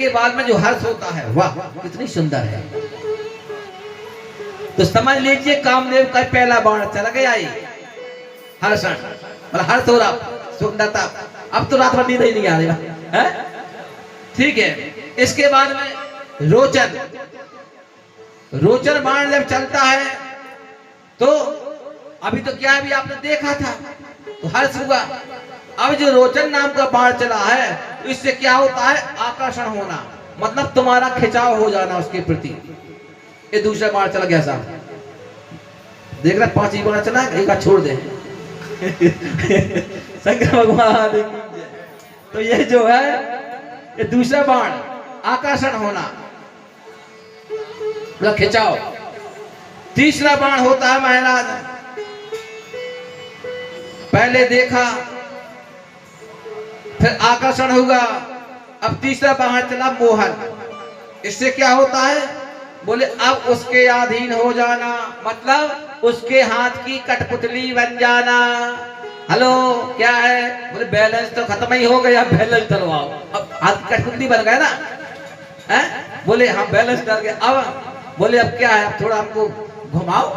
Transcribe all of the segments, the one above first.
के बाद में जो हर्ष होता है, वाह कितनी सुंदर है। तो समझ लीजिए कामदेव का पहला बाण चला गया ही हर्षण, मतलब हर्ष हो रहा, सुंदरता। अब तो रात भर नींद ही नहीं आ रही है, ठीक है। इसके बाद में रोचन, रोचन बाण जब चलता है तो अभी तो क्या अभी आपने देखा था तो हर्ष हुआ। अब जो रोचन नाम का बाण चला है इससे क्या होता है, आकर्षण होना, मतलब तुम्हारा खिंचाव हो जाना उसके प्रति। ये दूसरा बाण चला गया साहब, देख रहे 5 ही बाण चला, एक छोड़ दे शंकर भगवान। तो ये जो है ये दूसरा बाण आकर्षण होना, खिंचाव। तीसरा बाण होता है महाराज, पहले देखा फिर आकर्षण हुआ, अब तीसरा बाण चला मोहन। इससे क्या होता है, बोले अब उसके अधीन हो जाना, मतलब उसके हाथ की कठपुतली बन जाना। हेलो क्या है, बोले बैलेंस तो खत्म ही हो गया, बैलेंस डलवाओ। अब हाथ की कठपुतली बन गया ना, है? बोले हाँ बैलेंस डल गया। अब बोले अब क्या है, अब थोड़ा हमको घुमाओ,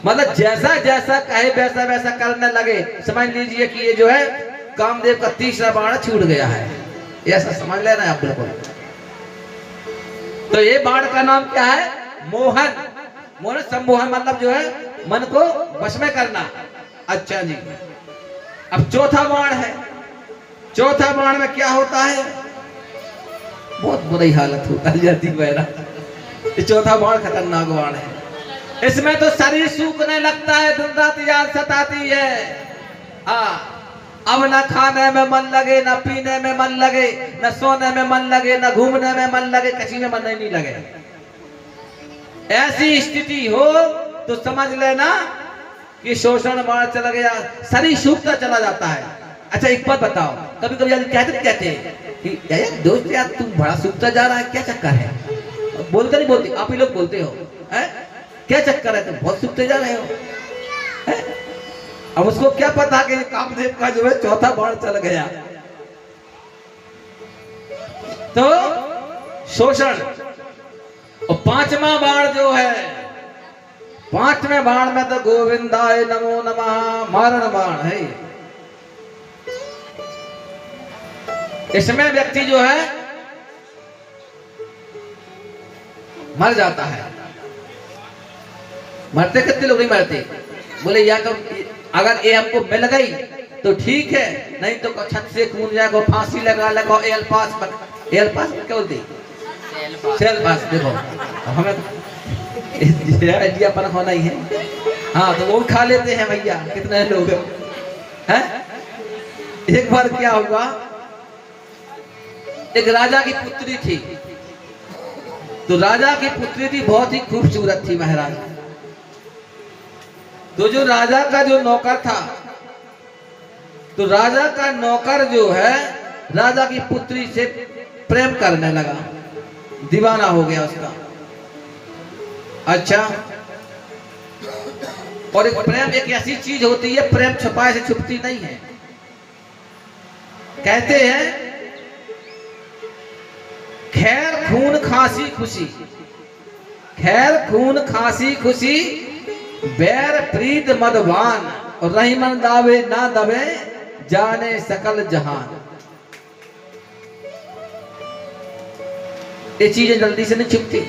मतलब जैसा जैसा कहे वैसा वैसा करने लगे। समझ लीजिए कि ये जो है कामदेव का तीसरा बाण छूट गया है, ऐसा समझ लेना है आप बिल्कुल। तो ये बाण का नाम क्या है, मोहन। मोहन सम्मोहन मतलब जो है मन को वश में करना। अच्छा जी, अब चौथा बाण है। चौथा बाण में क्या होता है, बहुत बुरी हालत हो जाती है। ये चौथा बाण खतरनाक बाण है। इसमें तो शरीर सूखने लगता है, दिन रात याद सताती है। हाँ, अब न खाने में मन लगे, न पीने में मन लगे, न सोने में मन लगे, न घूमने में मन लगे, किसी में मन नहीं लगे। ऐसी स्थिति हो तो समझ लेना कि शोषण बाण चला गया, शरीर सूखता चला जाता है। अच्छा एक बात बताओ, कभी कभी कहते कि यार दोस्त यार तुम बड़ा सूखता जा रहा है, क्या चक्कर है? बोलते नहीं बोलते, आप ही लोग बोलते हो, है? क्या चक्कर है, तुम बहुत सूखते जा रहे हो, है? अब उसको क्या पता कि कामदेव का जो है चौथा बाण चल गया। तो शोषण। और पांचवा बाण जो है, पांचवें बाण में तो गोविंदाय नमो नमः मारण बाण है। इसमें व्यक्ति जो है मर जाता है। मरते कितने लोग नहीं मरते, बोले या तो अगर ये हमको मिल गई तो ठीक है, नहीं तो छत से कूद जाएगा, फांसी लगा लगा, एल पास क्या बोलते, सेल पास। देखो हमें आइडिया पर होना ही है। हाँ तो वो खा लेते हैं भैया, कितने लोग हैं। एक बार क्या हुआ, एक राजा की पुत्री थी। तो राजा की पुत्री थी, बहुत ही खूबसूरत थी महाराज। तो जो राजा का जो नौकर था, तो राजा का नौकर जो है राजा की पुत्री से प्रेम करने लगा, दीवाना हो गया उसका। अच्छा, और एक प्रेम एक ऐसी चीज होती है, प्रेम छुपाए से छुपती नहीं है। कहते हैं खैर खून खांसी खुशी, खैर खून खांसी खुशी, बैर प्रीत मदवान, और रही मन दावे ना दबे, जाने सकल जहान। ये चीजें जल्दी से नहीं छुपती।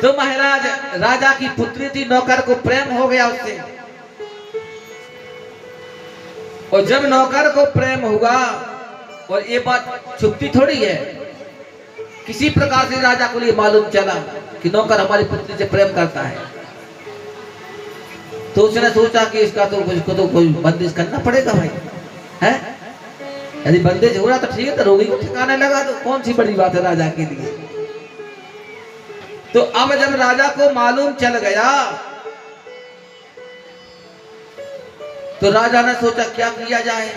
तो महाराज राजा की पुत्री थी, नौकर को प्रेम हो गया उससे। और जब नौकर को प्रेम हुआ, और ये बात छुपती थोड़ी है, किसी प्रकार से राजा को ये मालूम चला कि नौकर हमारी पुत्री से प्रेम करता है। तो उसने सोचा कि इसका तो कोई बंदिश करना पड़ेगा भाई, है? यदि बंदिश हो रहा तो ठीक है, तो रोगी को ठिकाने लगा तो कौन सी बड़ी बात है राजा के लिए। तो अब जब राजा को मालूम चल गया, तो राजा ने सोचा क्या किया जाए।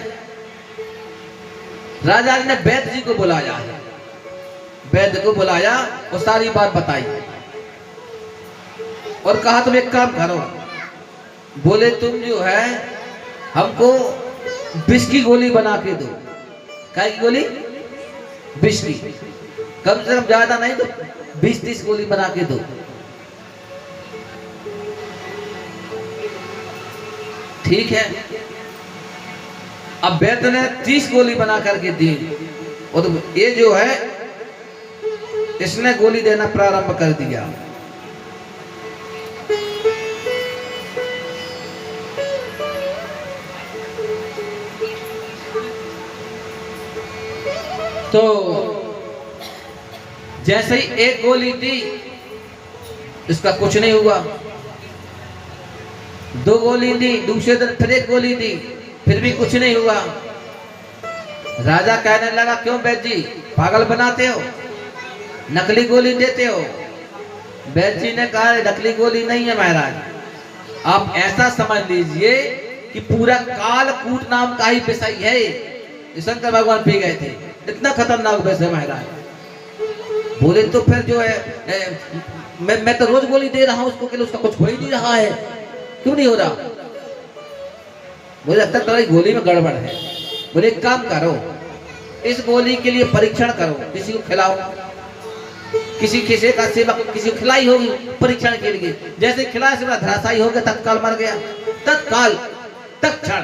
राजा ने वैद्य जी को बुलाया, वैद्य को बुलाया और सारी बात बताई और कहा तुम एक काम करो, बोले तुम जो है हमको विष की गोली बना के दो। क्या की गोली? विष की, कम से कम ज्यादा नहीं तो 20-30 गोली बना के दो। ठीक है, अब वैद्य ने 30 गोली बना करके दी, और तो ये जो है इसने गोली देना प्रारंभ कर दिया। तो जैसे ही एक गोली दी इसका कुछ नहीं हुआ, 2 गोली दी, दूसरे दिन फिर एक गोली दी, फिर भी कुछ नहीं हुआ। राजा कहने लगा क्यों वैद्य जी पागल बनाते हो, नकली गोली देते हो। वैद्य जी ने कहा नकली गोली नहीं है महाराज, आप ऐसा समझ लीजिए कि पूरा कालकूट नाम का ही विषय है, शंकर भगवान पी गए थे, इतना खतरनाक विषय महाराज। बोले तो फिर जो है मैं तो रोज गोली दे रहा हूं उसको, उसका कुछ हो ही नहीं रहा है, क्यों नहीं हो रहा। मुझे लगता है तुम्हारी गोली में गड़बड़ है। बोले एक काम करो, इस गोली के लिए परीक्षण करो, किसी को खिलाओ, किसी का सेवक किसी को खिलाई होगी परीक्षण के लिए, जैसे खिलाया से धराशायी हो गया, तत्काल मर गया, तत्काल तत्क्षण